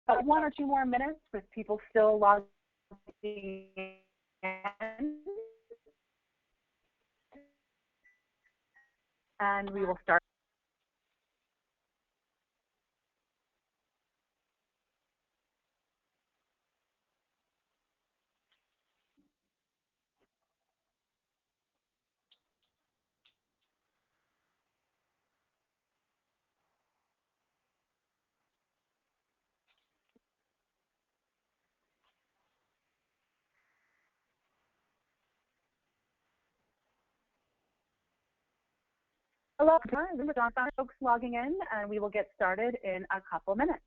about 1 or 2 more minutes with people still logging in, and we will start. Hello, Zoom with folks logging in, and we will get started in a couple minutes.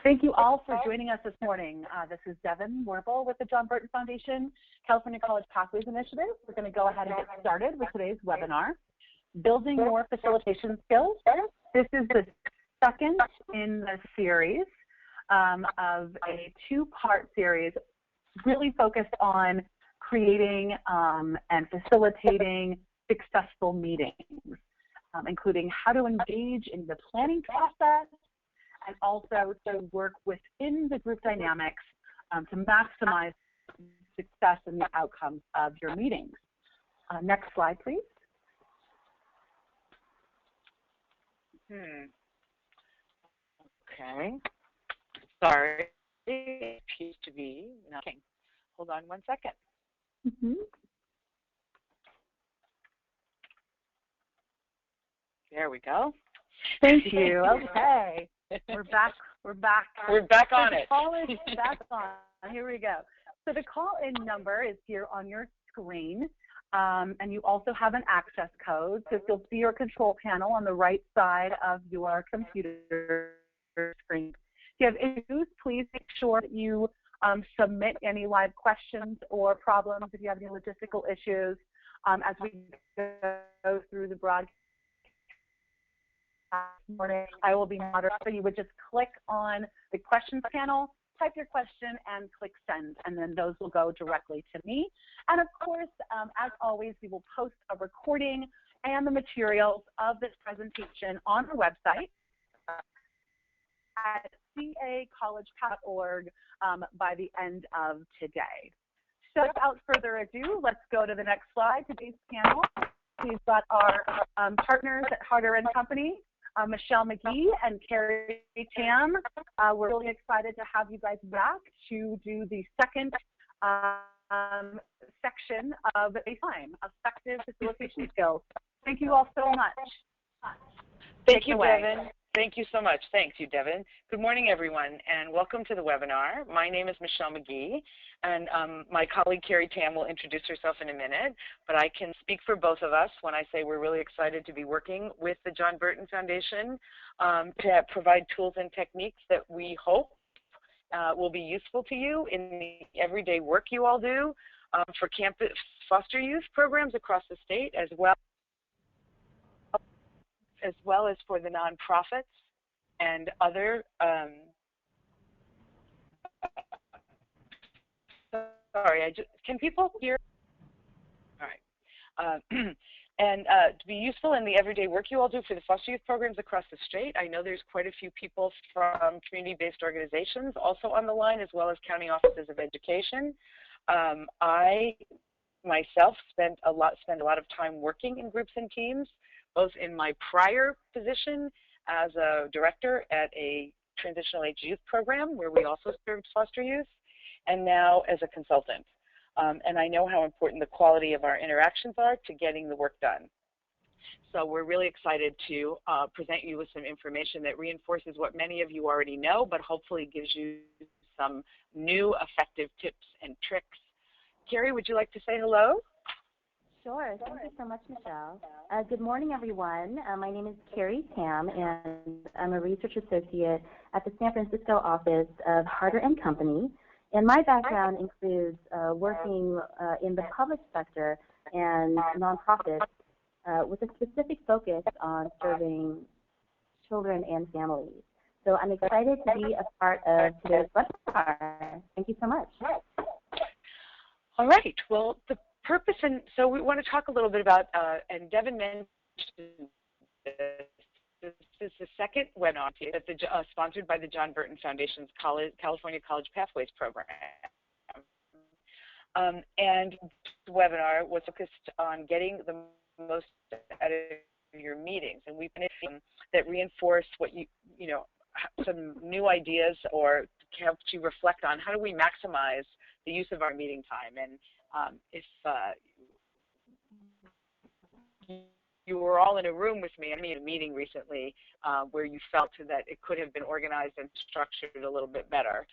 Thank you all for joining us this morning. This is Devin Werble with the John Burton Foundation California College Pathways Initiative. We're going to go ahead and get started with today's webinar, Building More Facilitation Skills. This is the second in the series of a 2-part series really focused on creating and facilitating successful meetings, including how to engage in the planning process, and also to work within the group dynamics to maximize success and the outcomes of your meetings. Next slide, please. Okay. Sorry. It appears to be nothing. Hold on 1 second. There we go. Thank you. Okay. We're back. We're back. We're back on it. The call is back on. Here we go. So the call-in number is here on your screen, and you also have an access code. So you'll see your control panel on the right side of your computer screen. If you have issues, please make sure that you submit any live questions or problems if you have any logistical issues as we go through the broadcast. Morning, I will be moderating. So you would just click on the questions panel, type your question, and click send, and then those will go directly to me. And of course, as always, we will post a recording and the materials of this presentation on our website at cacollegepath.org by the end of today. So without further ado, let's go to the next slide. Today's panel, we've got our partners at Harder & Company, Michelle McGee and Carrie Tam. We're really excited to have you guys back to do the second section of Baseline, Effective Facilitation Skills. Thank you all so much. Thank you, Devin. Thank you so much. Thank you, Devin. Good morning, everyone, and welcome to the webinar. My name is Michelle McGee, and my colleague Carrie Tam will introduce herself in a minute, but I can speak for both of us when I say we're really excited to be working with the John Burton Foundation to provide tools and techniques that we hope will be useful to you in the everyday work you all do for campus foster youth programs across the state, as well as for the nonprofits and other can people hear? All right. And to be useful in the everyday work you all do for the foster youth programs across the state. I know there's quite a few people from community-based organizations also on the line, as well as county offices of education. I myself spend a lot of time working in groups and teams, both in my prior position as a director at a transitional age youth program where we also served foster youth, and now as a consultant. And I know how important the quality of our interactions are to getting the work done. So we're really excited to present you with some information that reinforces what many of you already know, but hopefully gives you some new effective tips and tricks. Carrie, would you like to say hello? Sure. Thank you so much, Michelle. Good morning, everyone. My name is Carrie Tam, and I'm a research associate at the San Francisco office of Harder & Company. And my background includes working in the public sector and nonprofits with a specific focus on serving children and families. So I'm excited to be a part of today's webinar. Thank you so much. All right. Well, the purpose, and so we want to talk a little bit about, and Devin mentioned this is the second webinar that sponsored by the John Burton Foundation's California College Pathways Program. And the webinar was focused on getting the most out of your meetings, and we've been that reinforce what you know, some new ideas or helped you reflect on how do we maximize the use of our meeting time. And if you were all in a room with me, I mean, a meeting recently where you felt that it could have been organized and structured a little bit better,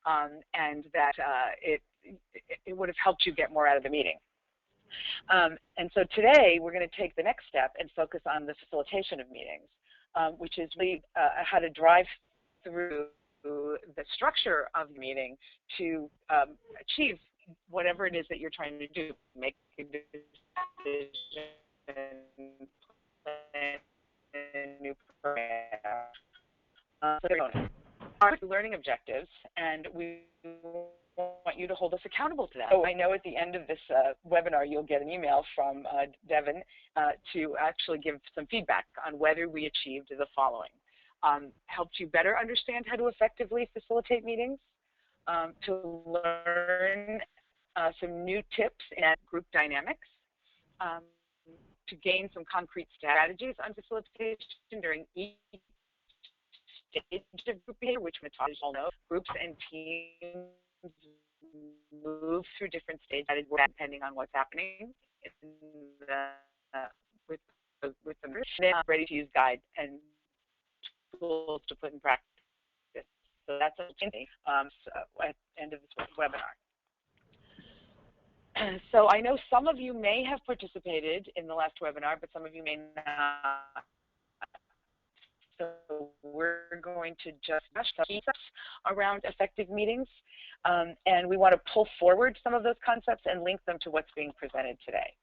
and that it would have helped you get more out of the meeting. And so today we're going to take the next step and focus on the facilitation of meetings, which is really how to drive through the structure of the meeting to achieve whatever it is that you're trying to do, make a decision, plan a new program. Our learning objectives, and we want you to hold us accountable to that. So I know at the end of this webinar you'll get an email from Devin to actually give some feedback on whether we achieved the following. Helped you better understand how to effectively facilitate meetings, to learn some new tips in group dynamics, to gain some concrete strategies on facilitation during each stage of group behavior, which Mataj all know. Groups and teams move through different stages depending on what's happening in with the group. Then ready to use guide and tools to put in practice. So that's at the end of this webinar. So I know some of you may have participated in the last webinar, but some of you may not. So we're going to just keep around effective meetings, and we want to pull forward some of those concepts and link them to what's being presented today.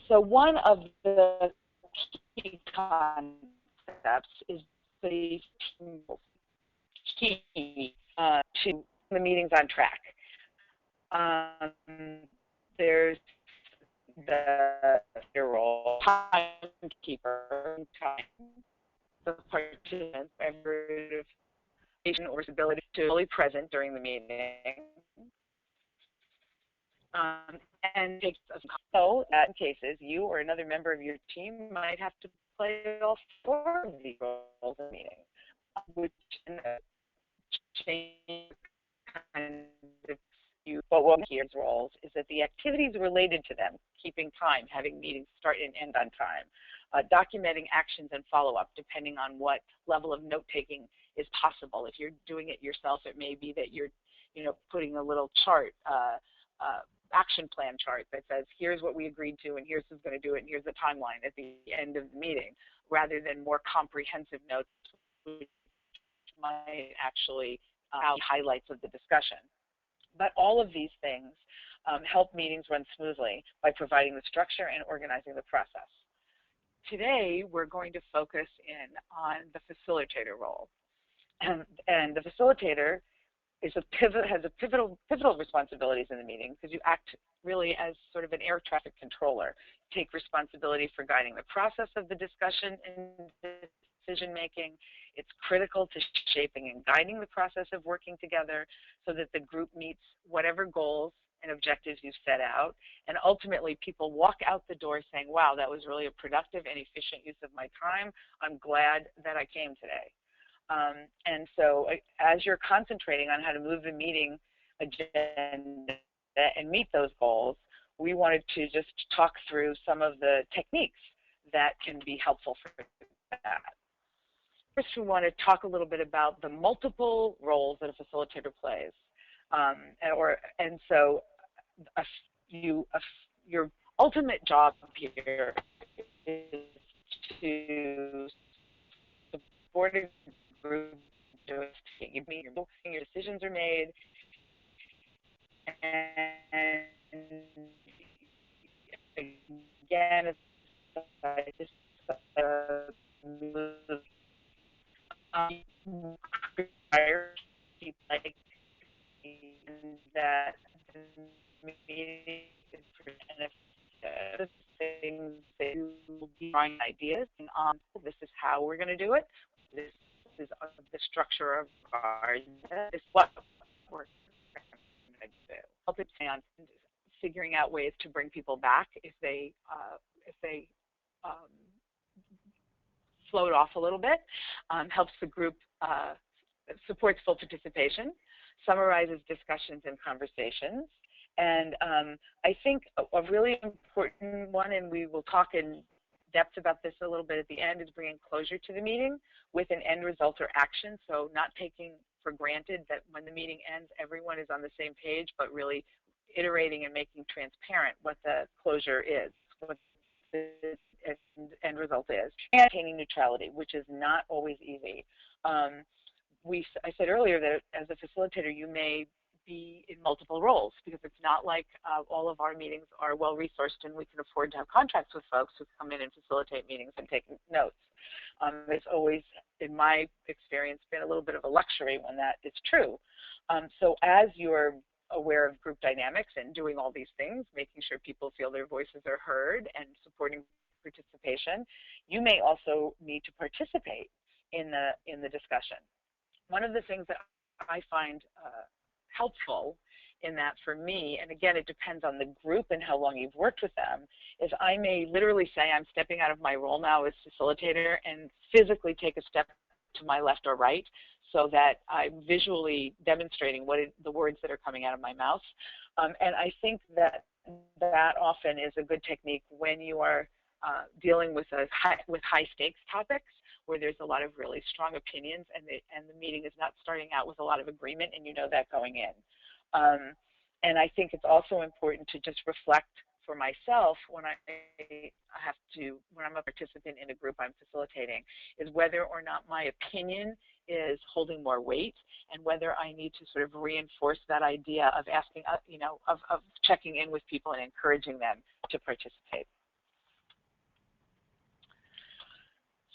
So one of the key concepts is the key to the meetings on track. There's the role, timekeeper, the participant, or ability to be fully present during the meeting, and takes so that in cases you or another member of your team might have to play all four of these roles in the meeting, which change kind of you. But what here's roles is that the activities related to them, keeping time, having meetings start and end on time, documenting actions and follow-up depending on what level of note-taking is possible. If you're doing it yourself, it may be that you're, putting a little chart, action plan chart that says, here's what we agreed to, and here's who's going to do it, and here's the timeline at the end of the meeting, rather than more comprehensive notes, which might actually highlights of the discussion. But all of these things help meetings run smoothly by providing the structure and organizing the process. Today, we're going to focus in on the facilitator role. And the facilitator has pivotal responsibilities in the meeting, because you act really as sort of an air traffic controller. Take responsibility for guiding the process of the discussion and decision making. It's critical to shaping and guiding the process of working together so that the group meets whatever goals and objectives you've set out, and ultimately people walk out the door saying, wow, that was really a productive and efficient use of my time. I'm glad that I came today. And so as you're concentrating on how to move the meeting agenda and meet those goals, we wanted to just talk through some of the techniques that can be helpful for that. First, we want to talk a little bit about the multiple roles that a facilitator plays. So you your ultimate job here is to support a group, your decisions are made, and again, it's like that meeting is the things that you will be trying ideas and this is how we're going to do it. This is the structure of our this is what we're going to do. Help it on figuring out ways to bring people back if they float off a little bit, helps the group, supports full participation, summarizes discussions and conversations, and I think a really important one, and we will talk in depth about this a little bit at the end, is bringing closure to the meeting with an end result or action, so not taking for granted that when the meeting ends, everyone is on the same page, but really iterating and making transparent what the closure is, what the end result is, and maintaining neutrality, which is not always easy. I said earlier that as a facilitator, you may be in multiple roles because it's not like all of our meetings are well-resourced and we can afford to have contracts with folks who come in and facilitate meetings and take notes. It's always, in my experience, been a little bit of a luxury when that is true. So as you're aware of group dynamics and doing all these things, making sure people feel their voices are heard and supporting participation, you may also need to participate in the discussion. One of the things that I find helpful in that for me, and again, it depends on the group and how long you've worked with them, is I may literally say I'm stepping out of my role now as facilitator and physically take a step to my left or right so that I'm visually demonstrating the words that are coming out of my mouth. And I think that often is a good technique when you are dealing with high stakes topics where there's a lot of really strong opinions and the meeting is not starting out with a lot of agreement and you know that going in. And I think it's also important to just reflect for myself when when I'm a participant in a group I'm facilitating, is whether or not my opinion is holding more weight and whether I need to sort of reinforce that idea of asking, of checking in with people and encouraging them to participate.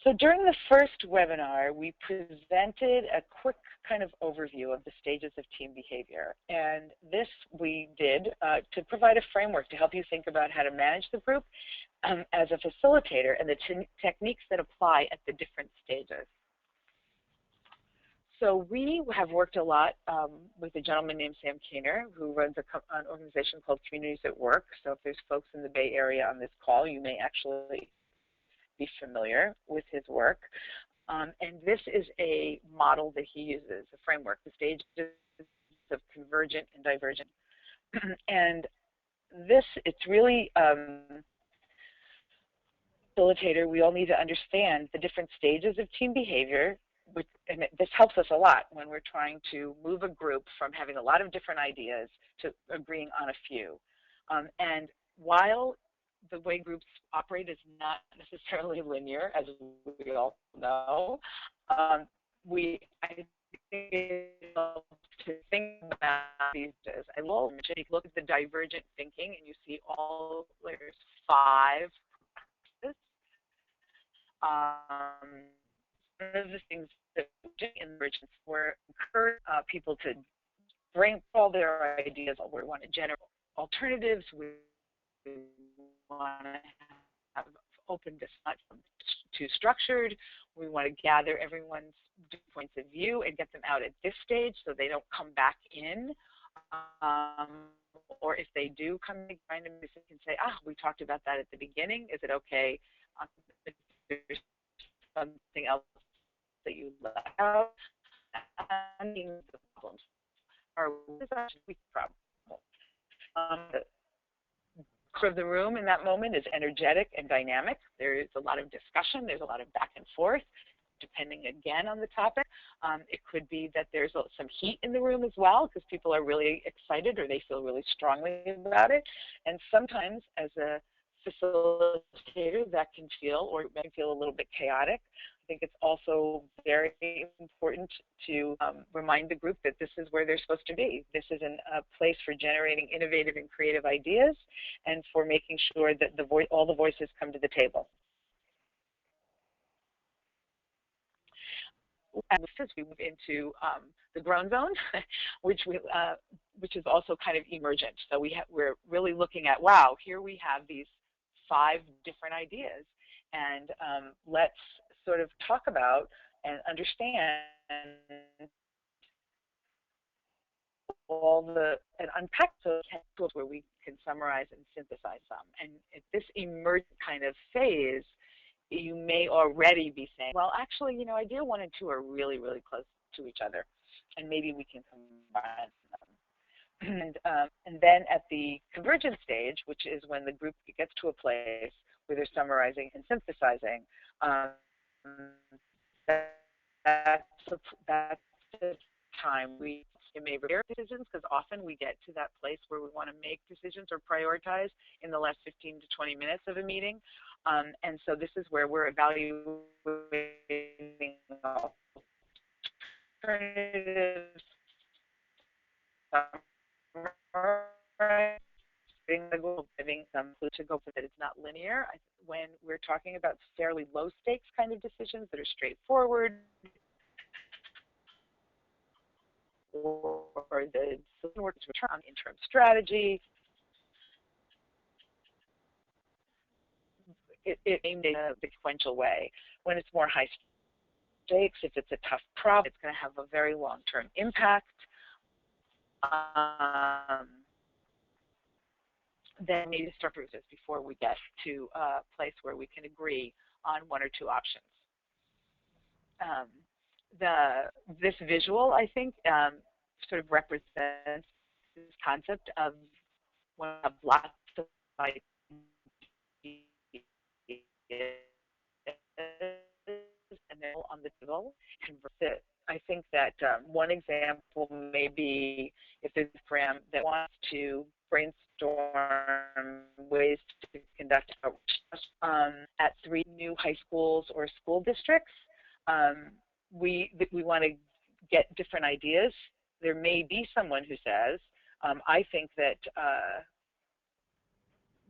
So during the first webinar, we presented a quick kind of overview of the stages of team behavior. And this we did to provide a framework to help you think about how to manage the group as a facilitator and the techniques that apply at the different stages. So we have worked a lot with a gentleman named Sam Keener, who runs an organization called Communities at Work. So if there's folks in the Bay Area on this call, you may actually be familiar with his work. And this is a model that he uses, a framework, the stages of convergent and divergent. And it's really, facilitator, we all need to understand the different stages of team behavior, and this helps us a lot when we're trying to move a group from having a lot of different ideas to agreeing on a few. And while the way groups operate is not necessarily linear, as we all know, I think to think about these days. I will look at the divergent thinking, and you see there's 5 practices. One of the things that we do in the regions were encourage people to bring all their ideas. We want to generate alternatives. We want to have open discussion, too structured. We want to gather everyone's points of view and get them out at this stage so they don't come back in. Or if they do come in, find them, they can say, we talked about that at the beginning. Is it okay if there's something else that you left out? The problems are actually problems. The room in that moment is energetic and dynamic. There is a lot of discussion. There's a lot of back and forth. depending again on the topic. It could be that there's some heat in the room as well because people are really excited or they feel really strongly about it. And sometimes as a facilitator that can feel or may feel a little bit chaotic. I think it's also very important to remind the group that this is where they're supposed to be. This is a place for generating innovative and creative ideas and for making sure that all the voices come to the table. And as we move into the grown zone, which is also kind of emergent. So we're really looking at, wow, here we have these 5 different ideas, and let's sort of talk about and understand and unpack those tools where we can summarize and synthesize some. And at this emergent kind of phase, you may already be saying, well, actually, you know, idea 1 and 2 are really, really close to each other, and maybe we can combine them. And then at the convergence stage, which is when the group gets to a place where they're summarizing and synthesizing, that's the time we may repair decisions, because often we get to that place where we want to make decisions or prioritize in the last 15 to 20 minutes of a meeting. And so this is where we're evaluating alternatives, giving some clue to go for that it's not linear. When we're talking about fairly low stakes kind of decisions that are straightforward, or the work to return on interim strategy, it aimed in a sequential way. When it's more high stakes, if it's a tough problem, it's going to have a very long-term impact. Then maybe start process before we get to a place where we can agree on 1 or 2 options. This visual, I think, sort of represents this concept of when we have lots of ideas and they're on the table. I think that one example may be if there's a program that wants to brainstorm ways to conduct outreach at 3 new high schools or school districts. We want to get different ideas. There may be someone who says, I think that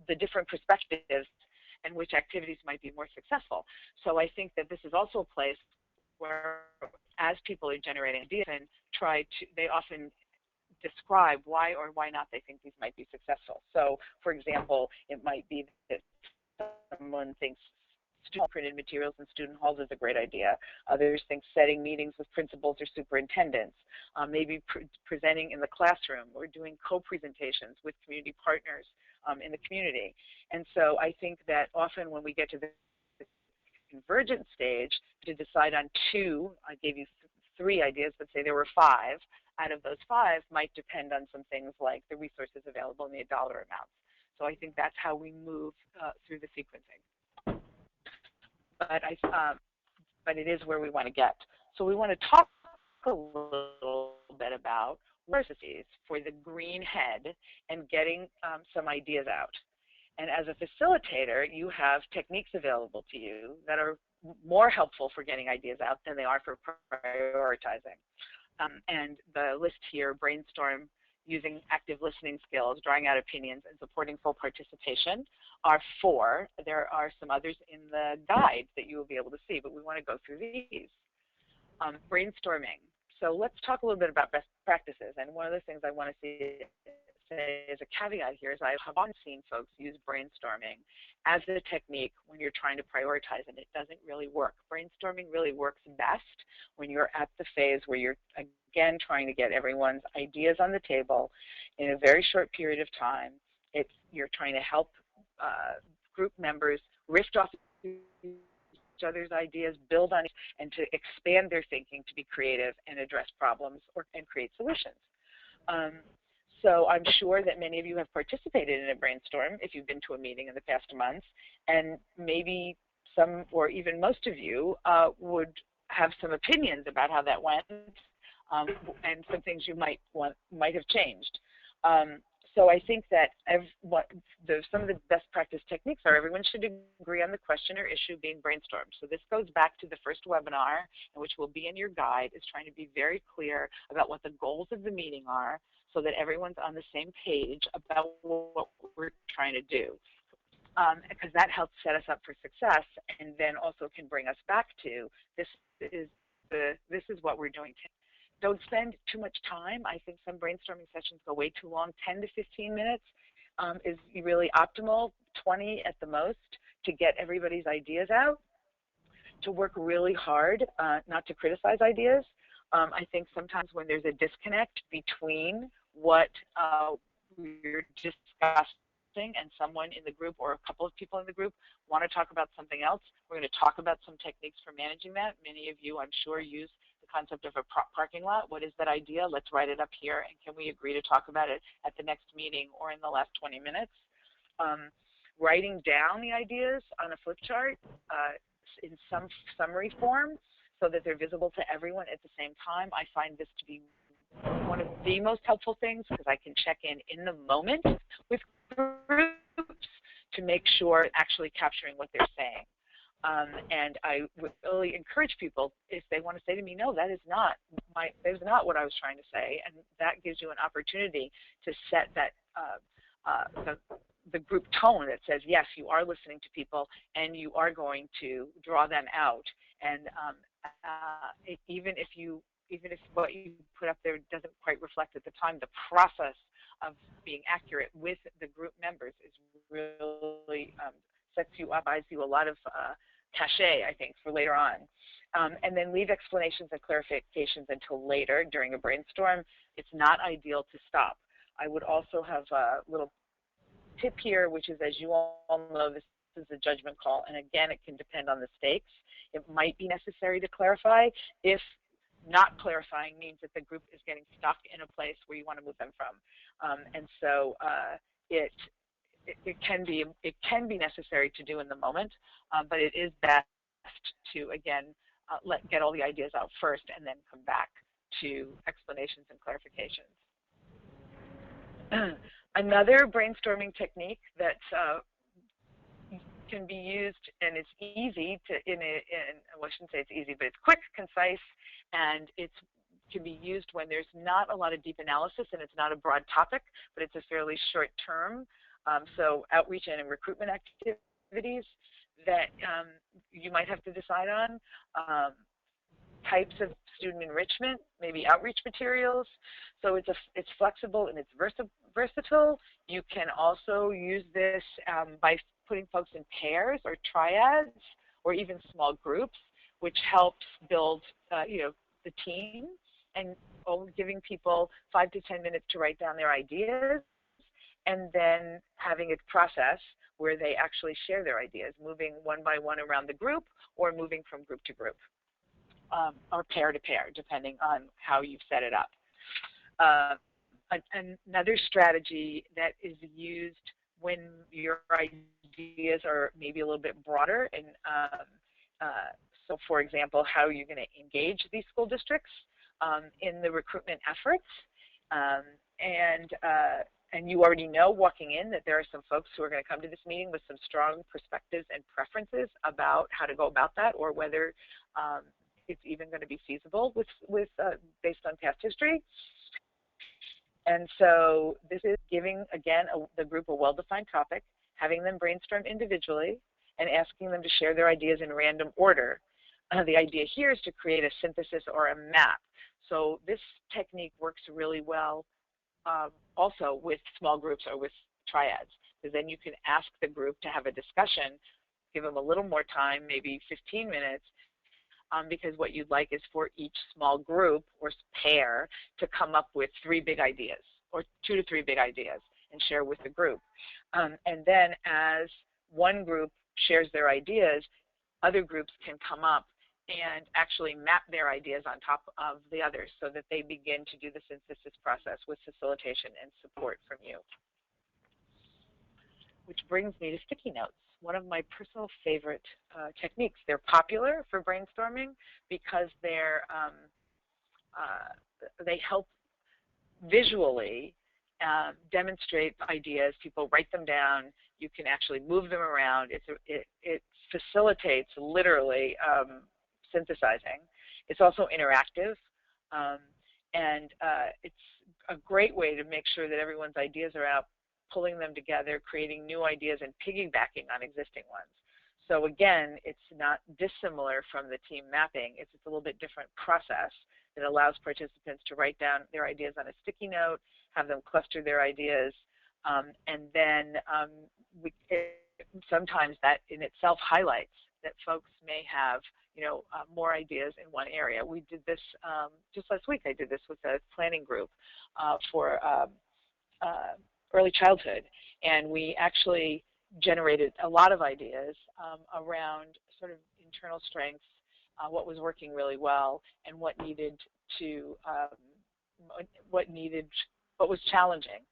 the different perspectives and which activities might be more successful. So I think that this is also a place where, as people are generating ideas and they often describe why or why not they think these might be successful. So, for example, it might be that someone thinks student printed materials in student halls is a great idea. Others think setting meetings with principals or superintendents, maybe presenting in the classroom or doing co-presentations with community partners in the community. And so I think that often when we get to the convergent stage, to decide on 2, I gave you 3 ideas, but say there were 5. Out of those 5 might depend on some things like the resources available and the dollar amounts. So I think that's how we move through the sequencing. But it is where we want to get. So we want to talk a little bit about processes for the green head and getting some ideas out. And as a facilitator, you have techniques available to you that are more helpful for getting ideas out than they are for prioritizing. And the list here, brainstorm, using active listening skills, drawing out opinions, and supporting full participation are 4. There are some others in the guide that you will be able to see, but we want to go through these. Brainstorming. So let's talk a little bit about best practices. And one of the things I want to say as a caveat here is I have often seen folks use brainstorming as a technique when you're trying to prioritize, and it doesn't really work. Brainstorming really works best when you're at the phase where you're, again, trying to get everyone's ideas on the table in a very short period of time. You're trying to help group members riff off each other's ideas, build on it, and to expand their thinking to be creative and address problems and create solutions. So I'm sure that many of you have participated in a brainstorm if you've been to a meeting in the past months, and maybe some or even most of you would have some opinions about how that went, and some things you might have changed. So I think that some of the best practice techniques are everyone should agree on the question or issue being brainstormed. So this goes back to the first webinar, which will be in your guide, is trying to be very clear about what the goals of the meeting are so that everyone's on the same page about what we're trying to do. Because that helps set us up for success, and then also can bring us back to this is what we're doing today. Don't spend too much time. I think some brainstorming sessions go way too long. 10 to 15 minutes is really optimal, 20 at the most, to get everybody's ideas out, to work really hard, not to criticize ideas. I think sometimes when there's a disconnect between what we're discussing and someone in the group or a couple of people in the group want to talk about something else, we're going to talk about some techniques for managing that. Many of you, I'm sure, use the concept of a parking lot. What is that idea? Let's write it up here, and can we agree to talk about it at the next meeting or in the last 20 minutes? Writing down the ideas on a flip chart in some summary form so that they're visible to everyone at the same time. I find this to be one of the most helpful things because I can check in the moment with groups to make sure actually capturing what they're saying. And I would really encourage people, if they want to say to me, no, that is not what I was trying to say, and that gives you an opportunity to set that the group tone that says, yes, you are listening to people and you are going to draw them out. And even if what you put up there doesn't quite reflect at the time, the process of being accurate with the group members is really sets you up, buys you a lot of cachet, I think, for later on. And then leave explanations and clarifications until later during a brainstorm. It's not ideal to stop. I would also have a little tip here, which is, as you all know, this is a judgment call, and again, it can depend on the stakes. It might be necessary to clarify if not clarifying means that the group is getting stuck in a place where you want to move them from. And so it can be necessary to do in the moment, but it is best to, again, get all the ideas out first and then come back to explanations and clarifications. Another brainstorming technique that can be used, and it's easy to, well, I shouldn't say it's easy, but it's quick, concise, and it can be used when there's not a lot of deep analysis and it's not a broad topic, but it's a fairly short term. So outreach and recruitment activities that you might have to decide on. Types of student enrichment, maybe outreach materials. So it's flexible and it's versatile. You can also use this by putting folks in pairs or triads or even small groups, which helps build the team, and giving people 5 to 10 minutes to write down their ideas, and then having a process where they actually share their ideas, moving one by one around the group or moving from group to group. Or pair to pair, depending on how you've set it up. Another strategy that is used when your ideas are maybe a little bit broader, and so for example, how you're going to engage these school districts in the recruitment efforts. And you already know walking in that there are some folks who are going to come to this meeting with some strong perspectives and preferences about how to go about that, or whether it's even going to be feasible based on past history. And so this is giving, again, the group a well-defined topic, having them brainstorm individually, and asking them to share their ideas in random order. The idea here is to create a synthesis or a map. So this technique works really well also with small groups or with triads, because then you can ask the group to have a discussion, give them a little more time, maybe 15 minutes, because what you'd like is for each small group or pair to come up with 3 big ideas, or 2 to 3 big ideas, and share with the group. And then as one group shares their ideas, other groups can come up and actually map their ideas on top of the others, so that they begin to do the synthesis process with facilitation and support from you. which brings me to sticky notes, one of my personal favorite techniques. They're popular for brainstorming because they help visually demonstrate ideas. People write them down. You can actually move them around. It facilitates literally synthesizing. It's also interactive, and it's a great way to make sure that everyone's ideas are out, pulling them together, creating new ideas, and piggybacking on existing ones. So again, it's not dissimilar from the team mapping. It's a little bit different process that allows participants to write down their ideas on a sticky note, have them cluster their ideas, and then sometimes that in itself highlights that folks may have more ideas in one area. We did this just last week. I did this with a planning group for early childhood, and we actually generated a lot of ideas around sort of internal strengths, what was working really well, and what needed to what was challenging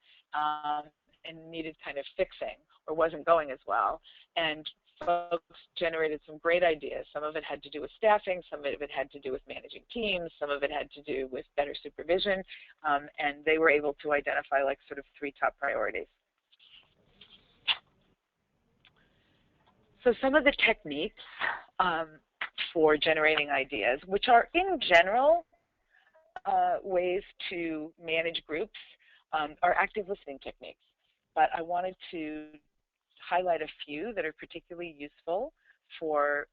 and needed kind of fixing or wasn't going as well. And folks generated some great ideas. Some of it had to do with staffing, some of it had to do with managing teams, some of it had to do with better supervision, and they were able to identify like sort of 3 top priorities. So some of the techniques for generating ideas, which are in general ways to manage groups, are active listening techniques. But I wanted to highlight a few that are particularly useful for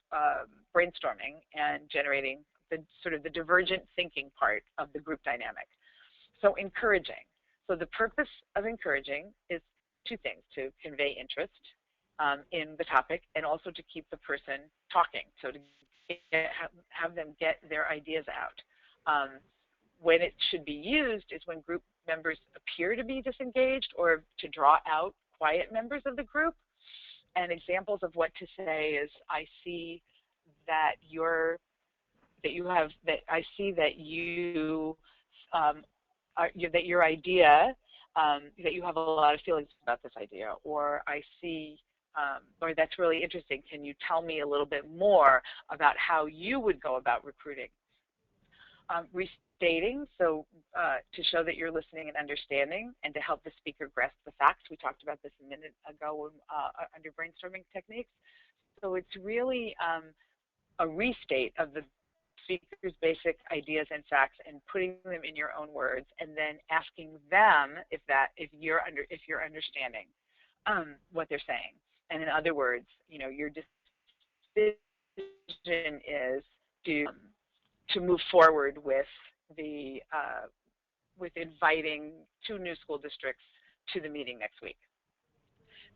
brainstorming and generating the sort of the divergent thinking part of the group dynamic. So encouraging. So the purpose of encouraging is 2 things: to convey interest in the topic, and also to keep the person talking, so to have them get their ideas out. When it should be used is when group members appear to be disengaged or to draw out quiet members of the group. And examples of what to say is, I see that your idea, that you have a lot of feelings about this idea, or I see, or that's really interesting. Can you tell me a little bit more about how you would go about recruiting? Restating, so to show that you're listening and understanding, and to help the speaker grasp the facts. We talked about this a minute ago under brainstorming techniques. So it's really a restate of the speaker's basic ideas and facts and putting them in your own words, and then asking them if you're understanding what they're saying. And in other words, your decision is to move forward with with inviting 2 new school districts to the meeting next week.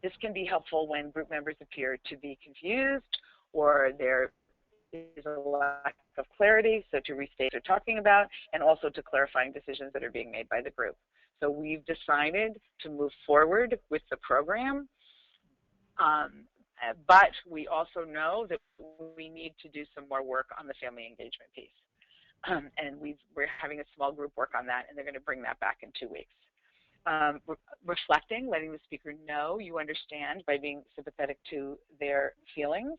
This can be helpful when group members appear to be confused or there is a lack of clarity, so to restate what they're talking about, and also to clarifying decisions that are being made by the group. So we've decided to move forward with the program, but we also know that we need to do some more work on the family engagement piece. And we're having a small group work on that, and they're going to bring that back in 2 weeks. Reflecting, letting the speaker know you understand by being sympathetic to their feelings,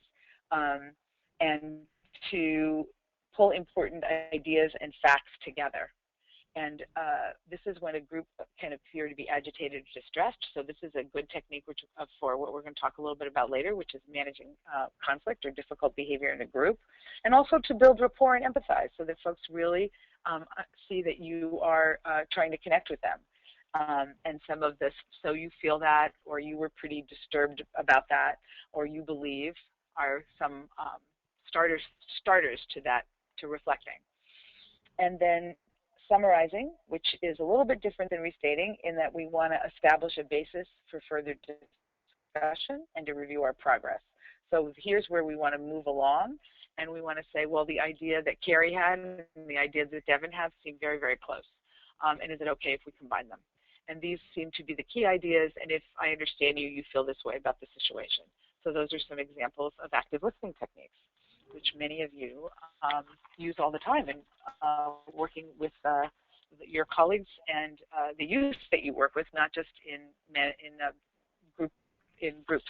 and to pull important ideas and facts together. And this is when a group can appear to be agitated or distressed. So this is a good technique for what we're going to talk a little bit about later, which is managing conflict or difficult behavior in a group, and also to build rapport and empathize so that folks really see that you are trying to connect with them. And some of this, so you feel that, or you were pretty disturbed about that, or you believe, are some starters to that, to reflecting. And then summarizing, which is a little bit different than restating in that we want to establish a basis for further discussion and to review our progress. So here's where we want to move along, and we want to say, well, the idea that Carrie had and the idea that Devin has seem very, very close. And is it okay if we combine them? And these seem to be the key ideas, and if I understand you, you feel this way about the situation. So those are some examples of active listening techniques, which many of you use all the time in working with your colleagues and the youth that you work with, not just in in groups.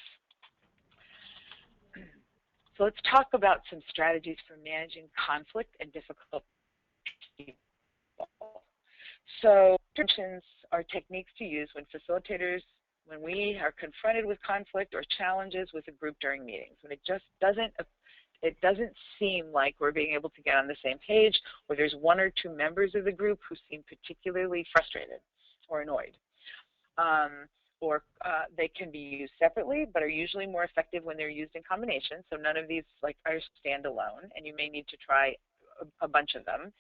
So let's talk about some strategies for managing conflict and difficult people. So interventions are techniques to use when we are confronted with conflict or challenges with a group during meetings, when it just doesn't seem like we're being able to get on the same page, or there's one or two members of the group who seem particularly frustrated or annoyed. They can be used separately, but are usually more effective when they're used in combination. So none of these are standalone, and you may need to try a bunch of them.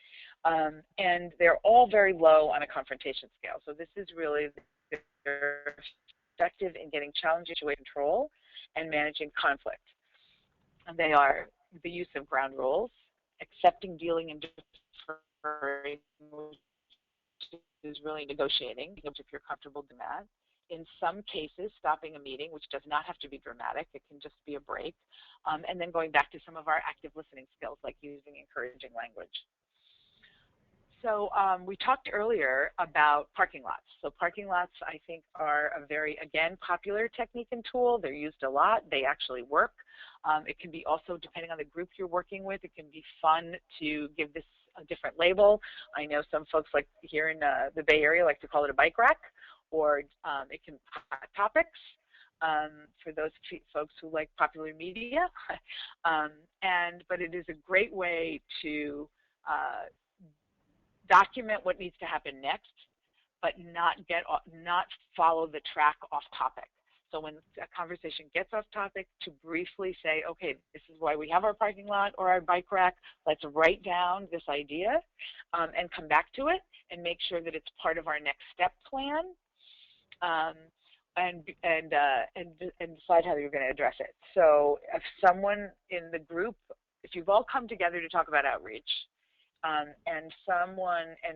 And they're all very low on a confrontation scale. So this is really they're effective in getting challenging situation control and managing conflict. And they are the use of ground rules, accepting, dealing, and deferring, which is really negotiating, if you're comfortable doing that. In some cases, stopping a meeting, which does not have to be dramatic, it can just be a break. And then going back to some of our active listening skills, like using encouraging language. So we talked earlier about parking lots. So parking lots, I think, are a very, again, popular technique and tool. They're used a lot. They actually work. It can be also, depending on the group you're working with, it can be fun to give this a different label. I know some folks like here in the Bay Area like to call it a bike rack, or it can be hot topics. For those folks who like popular media. But it is a great way to document what needs to happen next, but not follow the track off topic. So when a conversation gets off topic, to briefly say, okay, this is why we have our parking lot or our bike rack. Let's write down this idea and come back to it and make sure that it's part of our next step plan. And decide how you're going to address it. So if someone in the group, if you've all come together to talk about outreach, and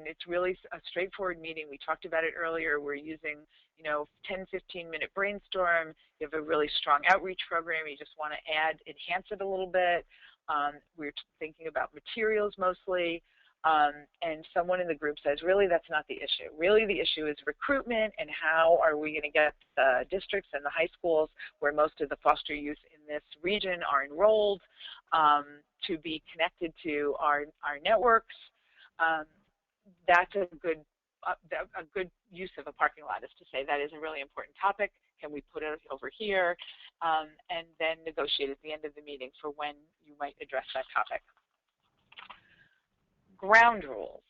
it's really a straightforward meeting. We talked about it earlier. We're using, 10, 15-minute brainstorm. You have a really strong outreach program. You just want to enhance it a little bit. We're thinking about materials mostly. And someone in the group says, really, that's not the issue. Really, the issue is recruitment, and how are we going to get the districts and the high schools where most of the foster youth in this region are enrolled to be connected to our networks. That's a good use of a parking lot, is to say that is a really important topic. Can we put it over here? And then negotiate at the end of the meeting for when you might address that topic. Ground rules.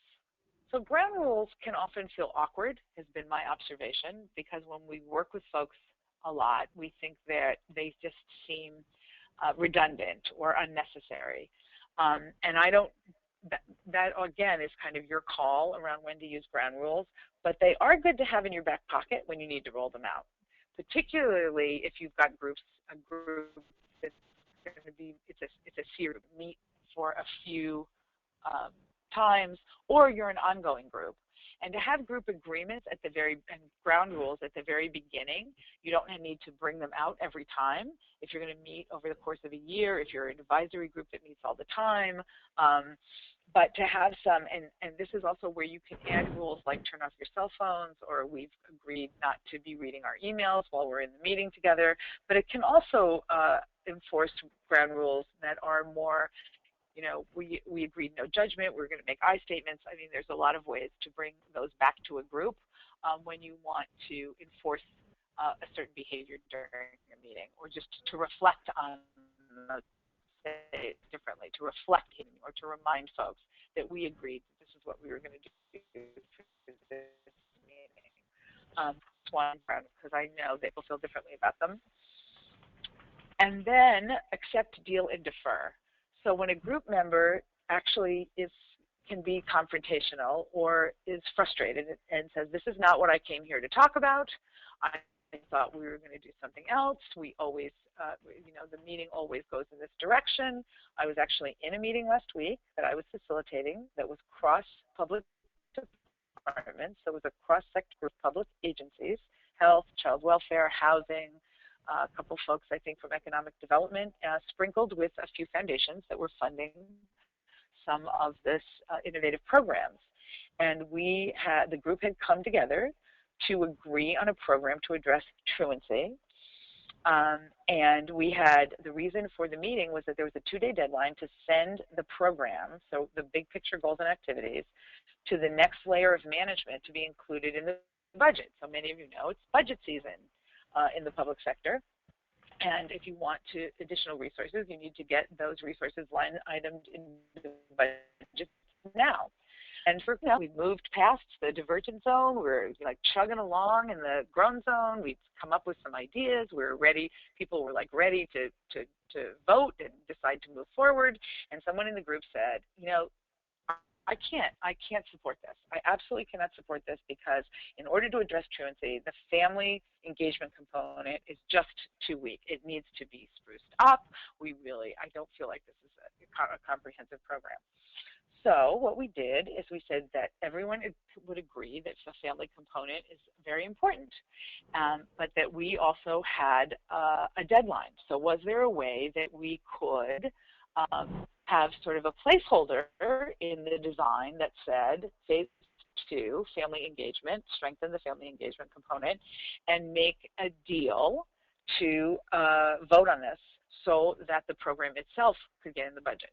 So ground rules can often feel awkward, has been my observation, because when we work with folks a lot, we think that they just seem redundant or unnecessary. And I don't, that again is kind of your call around when to use ground rules, but they are good to have in your back pocket when you need to roll them out, particularly if you've got a group that's going to be, it's a series, meet for a few times, or you're an ongoing group. And to have group agreements and ground rules at the very beginning, you don't need to bring them out every time. If you're going to meet over the course of a year, if you're an advisory group that meets all the time, but to have some, and this is also where you can add rules like turn off your cell phones, or we've agreed not to be reading our emails while we're in the meeting together. But it can also enforce ground rules that are more, we agreed no judgment, we're going to make I statements. I mean, there's a lot of ways to bring those back to a group when you want to enforce a certain behavior during a meeting, or just to reflect on say it differently, to reflect or to remind folks that we agreed that this is what we were going to do for this meeting. One, because I know they will feel differently about them. And then accept, deal, and defer. So when a group member actually can be confrontational or is frustrated and says, this is not what I came here to talk about. I thought we were going to do something else. We always, the meeting always goes in this direction. I was actually in a meeting last week that I was facilitating that was cross-public departments. So it was a cross-sector of public agencies, health, child welfare, housing, a couple folks, I think, from economic development, sprinkled with a few foundations that were funding some of this innovative programs. And the group had come together to agree on a program to address truancy. And we had, the reason for the meeting was that there was a 2-day deadline to send the program, so the big picture goals and activities, to the next layer of management to be included in the budget. So many of you know it's budget season in the public sector. And if you want additional resources, you need to get those resources line itemed in the budget now. And for we moved past the divergent zone. We were like chugging along in the grown zone. We'd come up with some ideas. We were ready. People were like ready to vote and decide to move forward. And someone in the group said, you know, I can't support this. I absolutely cannot support this because in order to address truancy, the family engagement component is just too weak. It needs to be spruced up. I don't feel like this is a comprehensive program. So what we did is we said that everyone would agree that the family component is very important, but that we also had a deadline. So was there a way that we could have sort of a placeholder in the design that said phase 2, family engagement, strengthen the family engagement component, and make a deal to vote on this so that the program itself could get in the budget.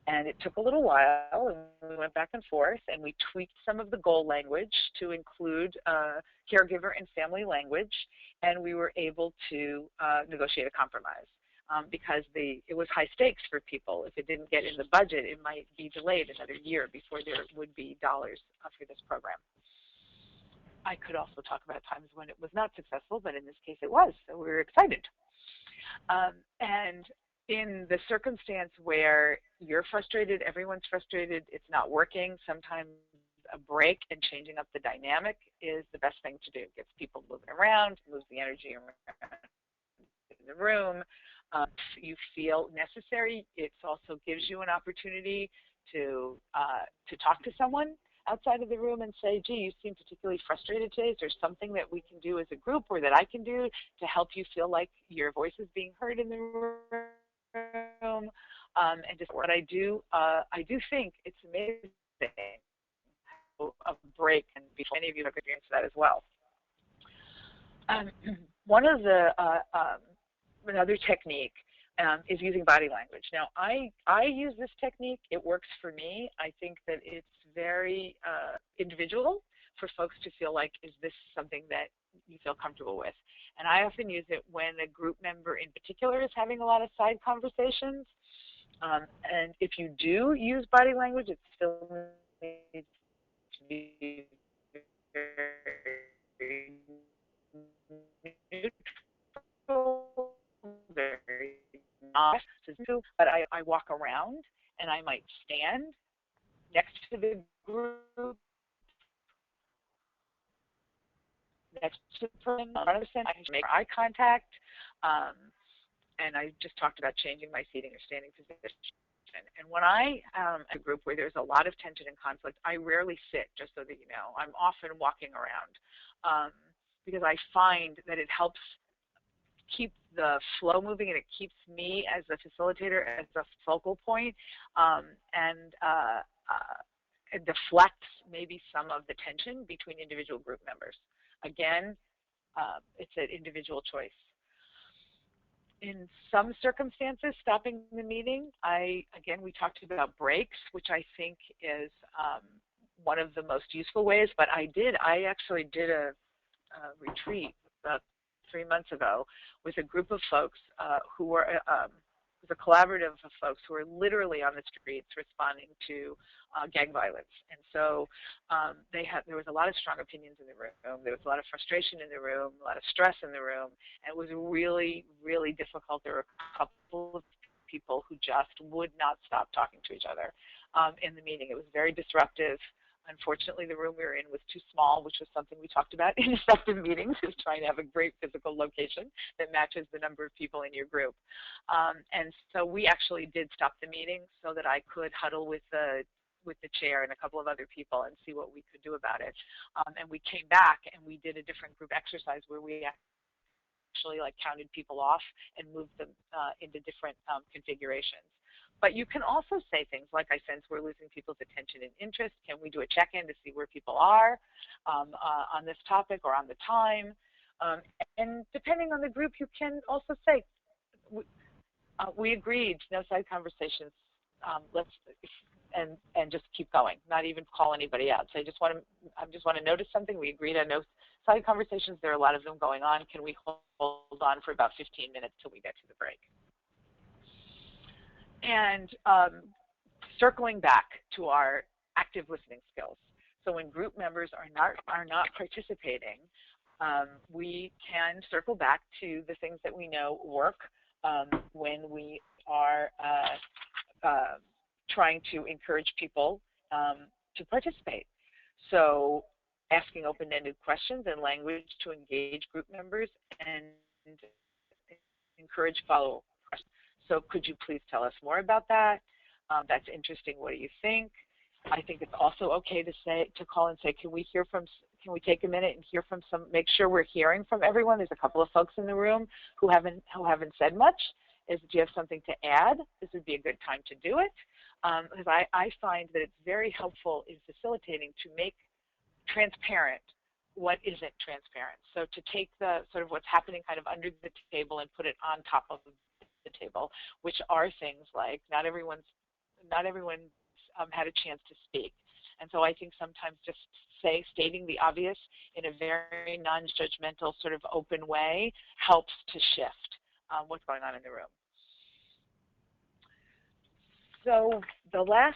And it took a little while, and we went back and forth, and we tweaked some of the goal language to include caregiver and family language, and we were able to negotiate a compromise. Because it was high stakes for people. If it didn't get in the budget, it might be delayed another year before there would be dollars for this program. I could also talk about times when it was not successful, but in this case it was, so we were excited. And in the circumstance where you're frustrated, everyone's frustrated, it's not working, sometimes a break and changing up the dynamic is the best thing to do. It gets people moving around, moves the energy around in the room. If you feel necessary, it also gives you an opportunity to talk to someone outside of the room and say, gee, you seem particularly frustrated today. Is there something that we can do as a group or that I can do to help you feel like your voice is being heard in the room? And just what I do think it's amazing a break, and many of you have experienced that as well. One of the another technique is using body language. Now, I use this technique. It works for me. I think that it's very individual for folks to feel like, is this something that you feel comfortable with? And I often use it when a group member in particular is having a lot of side conversations. And if you do use body language, it still needs to be very neutral, very not, but I walk around and I might stand next to the group, next to the person, I make eye contact, and I just talked about changing my seating or standing position. And when I am a group where there's a lot of tension and conflict, I rarely sit, just so that you know. I'm often walking around because I find that it helps keep the flow moving, and it keeps me as a facilitator as a focal point, and it deflects maybe some of the tension between individual group members. Again, it's an individual choice. In some circumstances, stopping the meeting, again, we talked about breaks, which I think is one of the most useful ways, but I actually did a retreat 3 months ago with a group of folks who were a collaborative of folks who were literally on the streets responding to gang violence. And so there was a lot of strong opinions in the room. There was a lot of frustration in the room, a lot of stress in the room. And it was really, really difficult. There were a couple of people who just would not stop talking to each other in the meeting. It was very disruptive. Unfortunately, the room we were in was too small, which was something we talked about in effective meetings, is trying to have a great physical location that matches the number of people in your group. And so we actually did stop the meeting so that I could huddle with the chair and a couple of other people and see what we could do about it. And we came back and we did a different group exercise where we actually counted people off and moved them into different configurations. But you can also say things like, I sense we're losing people's attention and interest. Can we do a check-in to see where people are on this topic or on the time? And depending on the group, you can also say, we agreed, no side conversations, and just keep going, not even call anybody out. So I just want to notice something. We agreed on no side conversations. There are a lot of them going on. Can we hold on for about 15 minutes till we get to the break? And circling back to our active listening skills. So when group members are not participating, we can circle back to the things that we know work when we are trying to encourage people to participate. So asking open-ended questions and language to engage group members and encourage follow-up questions. So could you please tell us more about that? That's interesting. What do you think? I think it's also okay to call and say, can we take a minute and hear from make sure we're hearing from everyone. There's a couple of folks in the room who haven't said much. Do you have something to add? This would be a good time to do it. Because I find that it's very helpful in facilitating to make transparent what isn't transparent. So to take the sort of what's happening kind of under the table and put it on top of the table, which are things like not everyone had a chance to speak. And so I think sometimes just stating the obvious in a very non-judgmental sort of open way helps to shift what's going on in the room. So the last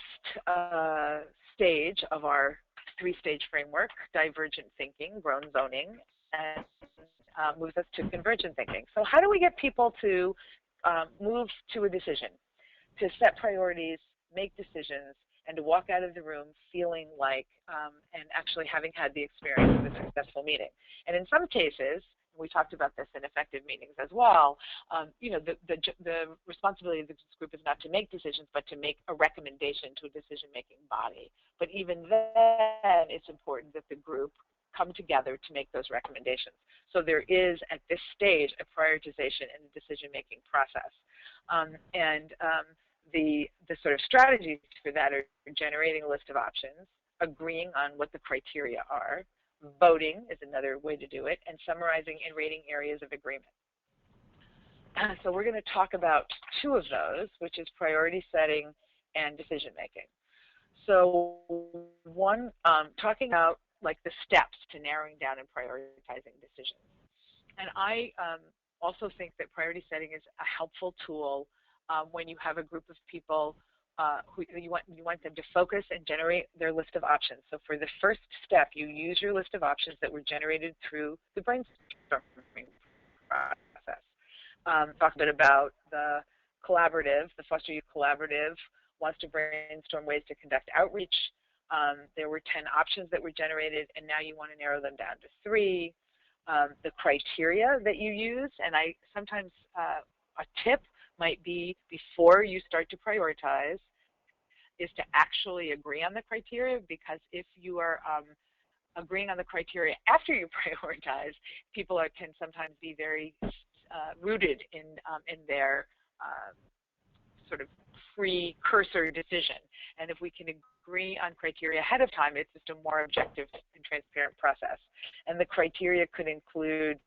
stage of our three-stage framework, divergent thinking, grown zoning, and moves us to convergent thinking. So how do we get people to move to a decision, to set priorities, make decisions, and to walk out of the room feeling like and actually having had the experience of a successful meeting? And in some cases, we talked about this in effective meetings as well, the responsibility of this group is not to make decisions, but to make a recommendation to a decision-making body. But even then, it's important that the group come together to make those recommendations. So there is, at this stage, a prioritization in the decision-making process. The sort of strategies for that are generating a list of options, agreeing on what the criteria are, voting is another way to do it, and summarizing and rating areas of agreement. So we're going to talk about two of those, which is priority setting and decision making. So one, talking about like the steps to narrowing down and prioritizing decisions. And I also think that priority setting is a helpful tool when you have a group of people who you want them to focus and generate their list of options. So for the first step, you use your list of options that were generated through the brainstorming process. Talk a bit about the collaborative, the Foster Youth Collaborative wants to brainstorm ways to conduct outreach. There were 10 options that were generated, and now you want to narrow them down to 3. The criteria that you use, and I sometimes a tip might be before you start to prioritize is to actually agree on the criteria, because if you are agreeing on the criteria after you prioritize, people can sometimes be very rooted in their sort of precursor decision. And if we can agree on criteria ahead of time, it's just a more objective and transparent process. And the criteria could include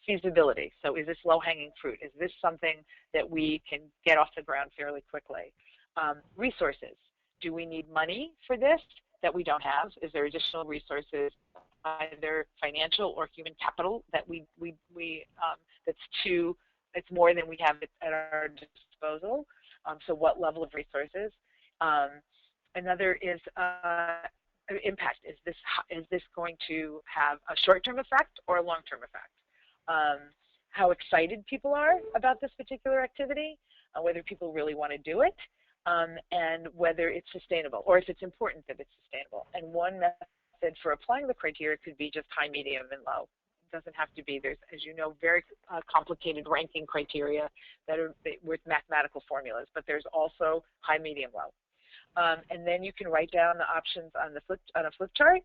feasibility. So is this low-hanging fruit? Is this something that we can get off the ground fairly quickly? Resources. Do we need money for this that we don't have? Is there additional resources, either financial or human capital, that it's more than we have at our disposal? So what level of resources? Another is impact. Is this going to have a short-term effect or a long-term effect? How excited people are about this particular activity, whether people really want to do it, and whether it's sustainable, or if it's important that it's sustainable. And one method for applying the criteria could be just high, medium, and low. It doesn't have to be. There's, as you know, very complicated ranking criteria that are with mathematical formulas, but there's also high, medium, low. And then you can write down the options on a flip chart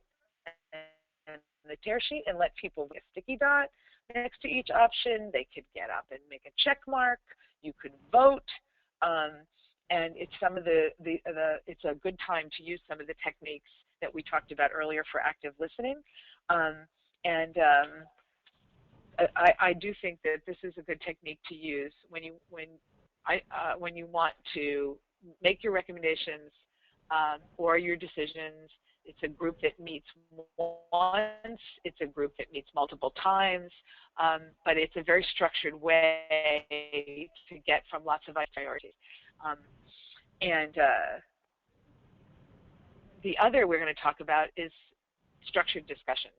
and the tear sheet, and let people get a sticky dot next to each option. They could get up and make a check mark. You could vote. And it's it's a good time to use some of the techniques that we talked about earlier for active listening. I do think that this is a good technique to use when you want to make your recommendations or your decisions. It's a group that meets once, it's a group that meets multiple times, but it's a very structured way to get from lots of priorities. The other we're going to talk about is structured discussions.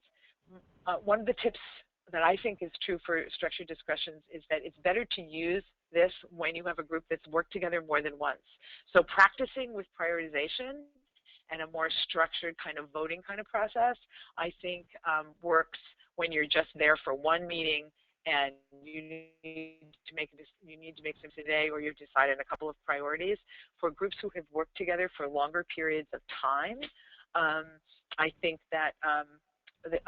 One of the tips that I think is true for structured discussions is that it's better to use this when you have a group that's worked together more than once. So practicing with prioritization and a more structured kind of voting kind of process, I think works when you're just there for one meeting and you need to make some today, or you've decided a couple of priorities. For groups who have worked together for longer periods of time, I think that the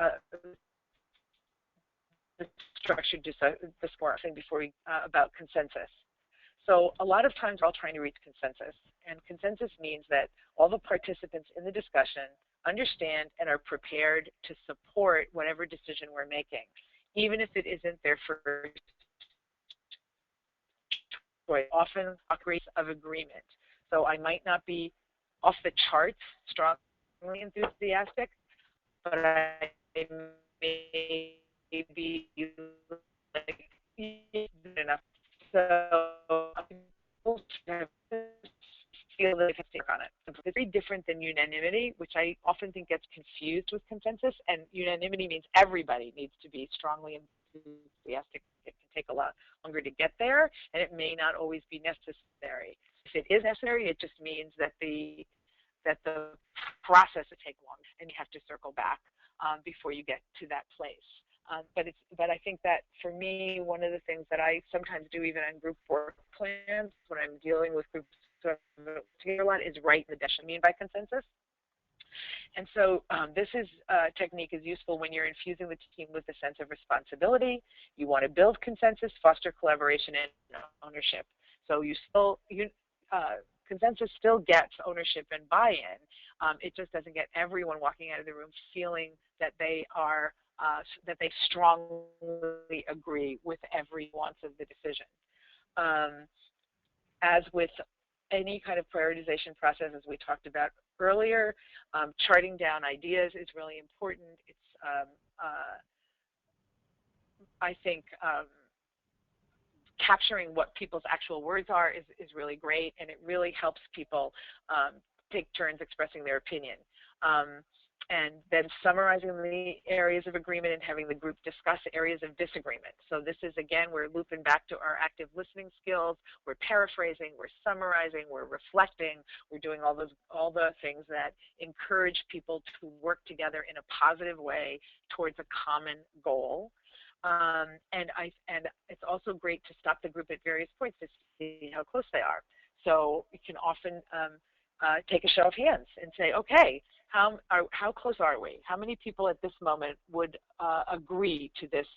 structured discourse before we about consensus. So a lot of times we're all trying to reach consensus, and consensus means that all the participants in the discussion understand and are prepared to support whatever decision we're making, even if it isn't their first choice. Often rates of agreement. So I might not be off the charts strongly enthusiastic, but I may be like good enough. So people feel that they can stick on it. It's very different than unanimity, which I often think gets confused with consensus. And unanimity means everybody needs to be strongly enthusiastic. It can take a lot longer to get there, and it may not always be necessary. If it is necessary, it just means that the process will take long, and you have to circle back before you get to that place. But I think that for me, one of the things that I sometimes do even on group work plans when I'm dealing with groups together a lot is write the definition I mean by consensus. And so this technique is useful when you're infusing the team with a sense of responsibility. You want to build consensus, foster collaboration, and ownership. So consensus still gets ownership and buy-in. It just doesn't get everyone walking out of the room feeling that they are that they strongly agree with every nuance of the decision. As with any kind of prioritization process, as we talked about earlier, charting down ideas is really important. It's, I think, capturing what people's actual words are is really great, and it really helps people take turns expressing their opinion. And then summarizing the areas of agreement and having the group discuss areas of disagreement. So this is, again, we're looping back to our active listening skills. We're paraphrasing, we're summarizing, we're reflecting, we're doing all the things that encourage people to work together in a positive way towards a common goal. And it's also great to stop the group at various points to see how close they are. So you can often take a show of hands and say, okay, how close are we? How many people at this moment would agree to this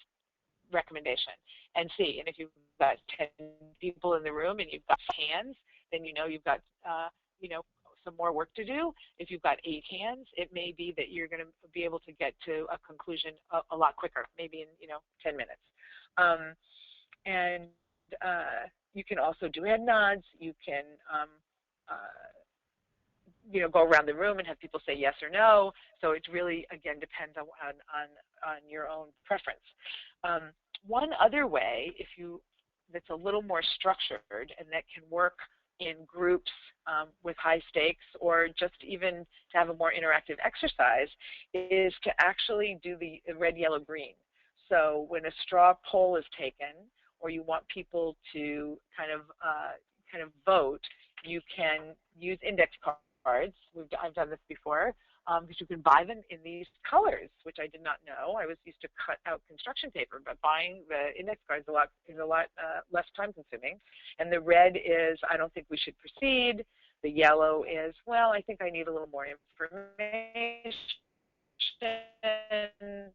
recommendation? And see, and if you've got 10 people in the room and you've got hands, then you know you've got some more work to do. If you've got 8 hands, it may be that you're going to be able to get to a conclusion a lot quicker, maybe in 10 minutes. And you can also do head nods. You can go around the room and have people say yes or no. So it really, again, depends on your own preference. One other way, that's a little more structured and that can work in groups with high stakes, or just even to have a more interactive exercise, is to actually do the red, yellow, green. So when a straw poll is taken, or you want people to kind of vote, you can use index cards. I've done this before, because you can buy them in these colors, which I did not know. I was used to cut out construction paper, but buying the index cards is a lot less time consuming. And the red is, I don't think we should proceed. The yellow is, well, I think I need a little more information,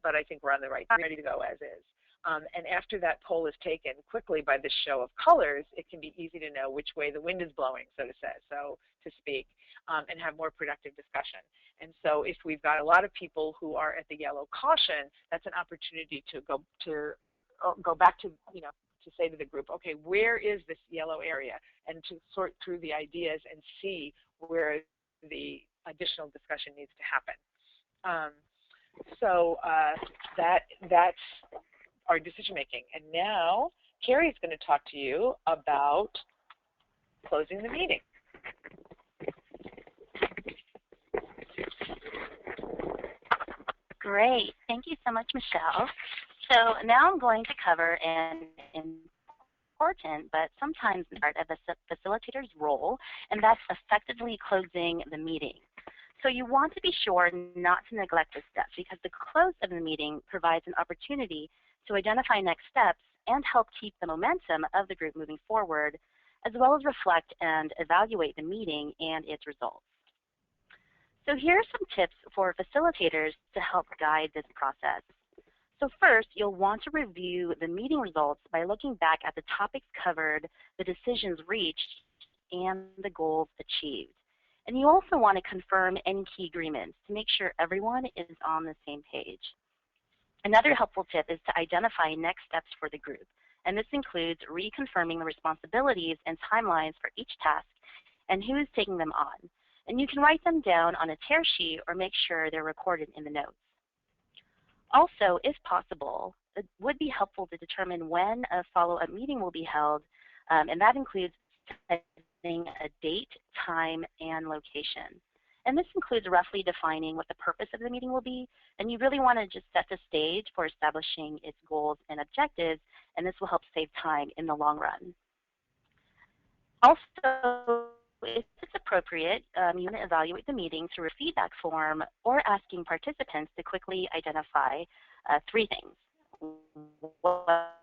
but I think we're on the right track, ready to go as is. And after that poll is taken quickly by this show of colors, it can be easy to know which way the wind is blowing, so to speak, and have more productive discussion. And so if we've got a lot of people who are at the yellow caution, that's an opportunity to go to go back to, to say to the group, okay, where is this yellow area? And to sort through the ideas and see where the additional discussion needs to happen. That's our decision making. And now Carrie's going to talk to you about closing the meeting. Great. Thank you so much, Michelle. So now I'm going to cover an important but sometimes part of a facilitator's role, and that's effectively closing the meeting. So you want to be sure not to neglect this step, because the close of the meeting provides an opportunity to identify next steps and help keep the momentum of the group moving forward, as well as reflect and evaluate the meeting and its results. So here are some tips for facilitators to help guide this process. So first, you'll want to review the meeting results by looking back at the topics covered, the decisions reached, and the goals achieved. And you also want to confirm any key agreements to make sure everyone is on the same page. Another helpful tip is to identify next steps for the group. And this includes reconfirming the responsibilities and timelines for each task and who is taking them on. And you can write them down on a tear sheet or make sure they're recorded in the notes. Also, if possible, it would be helpful to determine when a follow-up meeting will be held, and that includes setting a date, time, and location. And this includes roughly defining what the purpose of the meeting will be, and you really want to just set the stage for establishing its goals and objectives, and this will help save time in the long run. Also, if it's appropriate, you want to evaluate the meeting through a feedback form or asking participants to quickly identify 3 things: what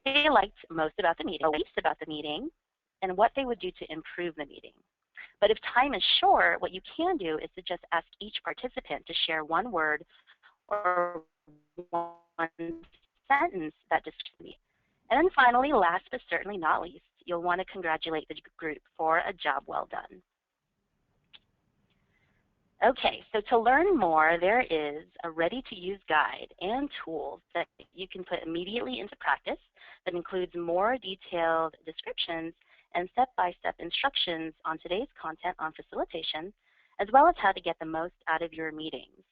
they liked most about the meeting, what about the meeting, and what they would do to improve the meeting. But if time is short, what you can do is to just ask each participant to share 1 word or 1 sentence that describes the meeting. And then finally, last but certainly not least, you'll want to congratulate the group for a job well done. Okay, so to learn more, there is a ready-to-use guide and tools that you can put immediately into practice that includes more detailed descriptions and step-by-step instructions on today's content on facilitation, as well as how to get the most out of your meetings.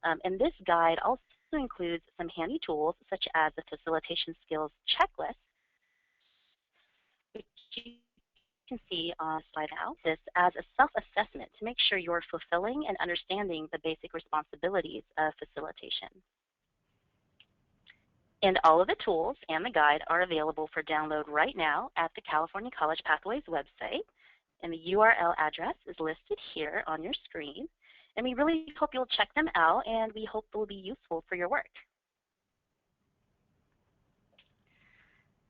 And this guide also includes some handy tools such as the Facilitation Skills Checklist, which you can see on the slide now, this as a self-assessment to make sure you're fulfilling and understanding the basic responsibilities of facilitation. And all of the tools and the guide are available for download right now at the California College Pathways website, and the URL address is listed here on your screen. And we really hope you'll check them out, and we hope they'll be useful for your work.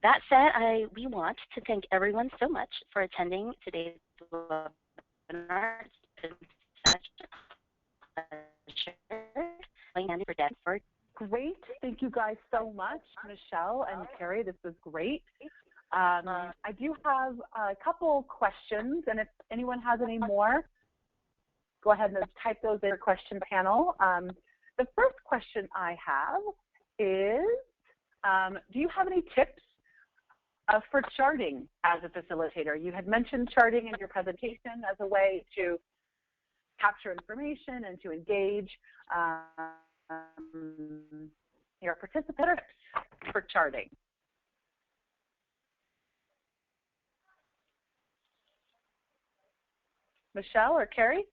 That said, we want to thank everyone so much for attending today's webinar. It's been such a pleasure. Great. Thank you guys so much, Michelle and Carrie. This was great. I do have a couple questions, and if anyone has any more, go ahead and type those in the question panel. The first question I have is, do you have any tips for charting as a facilitator? You had mentioned charting in your presentation as a way to capture information and to engage your participants for charting. Michelle or Carrie?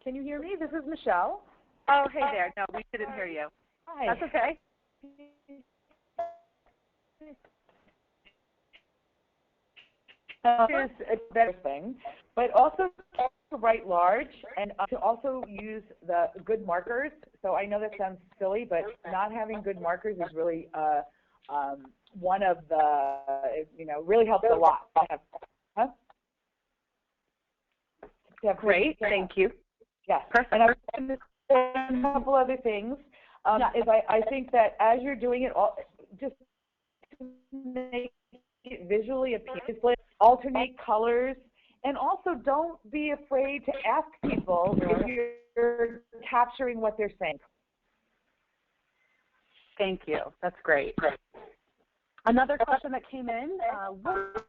Can you hear me? This is Michelle. Oh, hey there. No, we couldn't hear you. Hi. That's okay. Is a better thing, but also to write large and to also use the good markers. So I know that sounds silly, but not having good markers is really one of the, really helps a lot. Great, thank you. Yes, perfect. And I was going to say a couple other things. Is I think that as you're doing it, just make it visually appealing, alternate colors, and also don't be afraid to ask people if you're capturing what they're saying. Thank you. That's great. Another question that came in, what's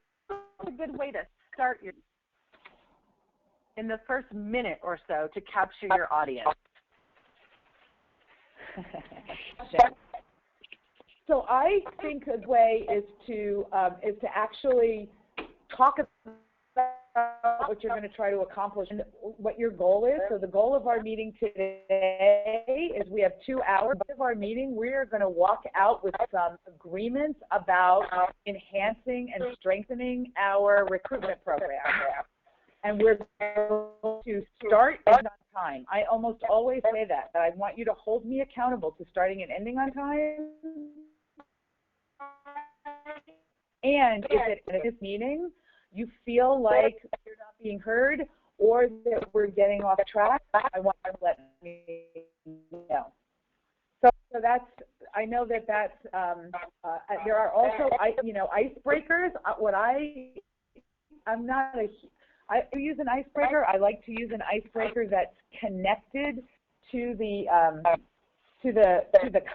a good way to start in the first minute or so to capture your audience? So I think a way is to actually talk about what you're going to try to accomplish and what your goal is. So the goal of our meeting today is we have 2 hours of our meeting. We are going to walk out with some agreements about enhancing and strengthening our recruitment program. And we're going to start and end on time. I almost always say that I want you to hold me accountable to starting and ending on time. And if at this meeting you feel like you're not being heard or that we're getting off track, I want you to let me know. So that's, I know that that's, there are also, icebreakers. I use an icebreaker. I like to use an icebreaker that's connected to the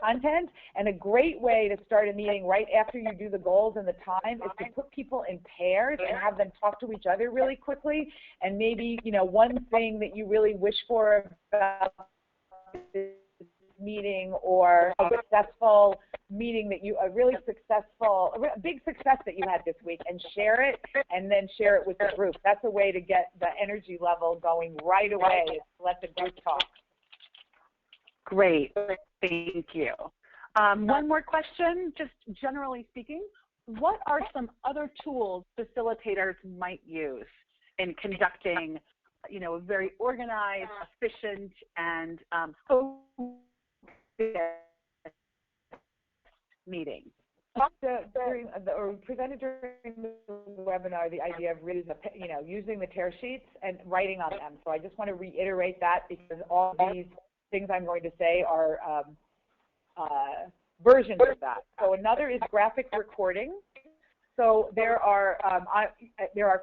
content, and a great way to start a meeting right after you do the goals and the time is to put people in pairs and have them talk to each other really quickly, and maybe, one thing that you really wish for about this meeting, or a successful meeting that a big success that you had this week, and share it, and then share it with the group. That's a way to get the energy level going right away, is to let the group talk. Great, thank you. One more question, just generally speaking, what are some other tools facilitators might use in conducting, a very organized, efficient, and focused meeting? Presented during the webinar the idea of really, using the tear sheets and writing on them. So I just want to reiterate that, because all these things I'm going to say are versions of that. So another is graphic recording. So there are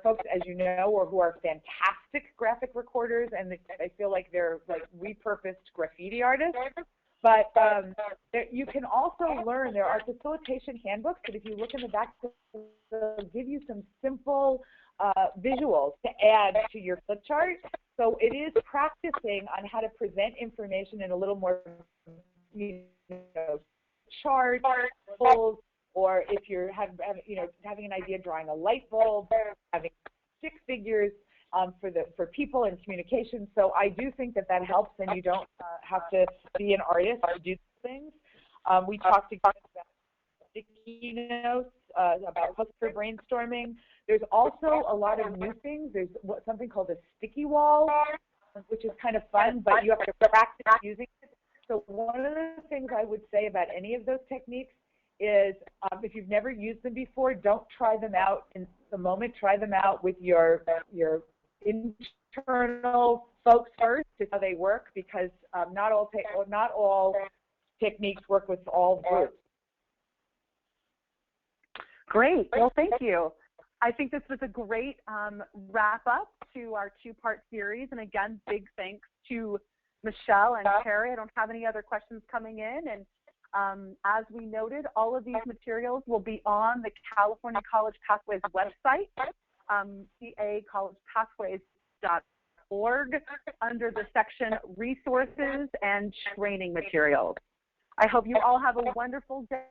folks, as you know, who are fantastic graphic recorders, and I feel like they're like repurposed graffiti artists. But you can also learn, there are facilitation handbooks that if you look in the back, they'll give you some simple visuals to add to your flip chart. So it is practicing on how to present information in a little more, chart, or if you're having an idea, drawing a light bulb, having stick figures for people in communication. So I do think that helps, and you don't have to be an artist to do things. We talked again about sticky notes, about cluster brainstorming. There's also a lot of new things. There's something called a sticky wall, which is kind of fun, but you have to practice using it. So one of the things I would say about any of those techniques is if you've never used them before, don't try them out in the moment. Try them out with your internal folks first to see how they work, because not all techniques work with all groups. Great. Well, thank you. I think this was a great wrap up to our 2-part series. And again, big thanks to Michelle and Terry. I don't have any other questions coming in. And as we noted, all of these materials will be on the California College Pathways website, cacollegepathways.org, under the section Resources and Training Materials. I hope you all have a wonderful day,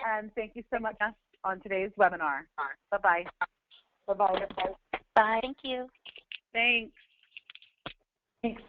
and thank you so much on today's webinar. Bye-bye. Bye-bye. Bye. Thank you. Thanks. Thanks.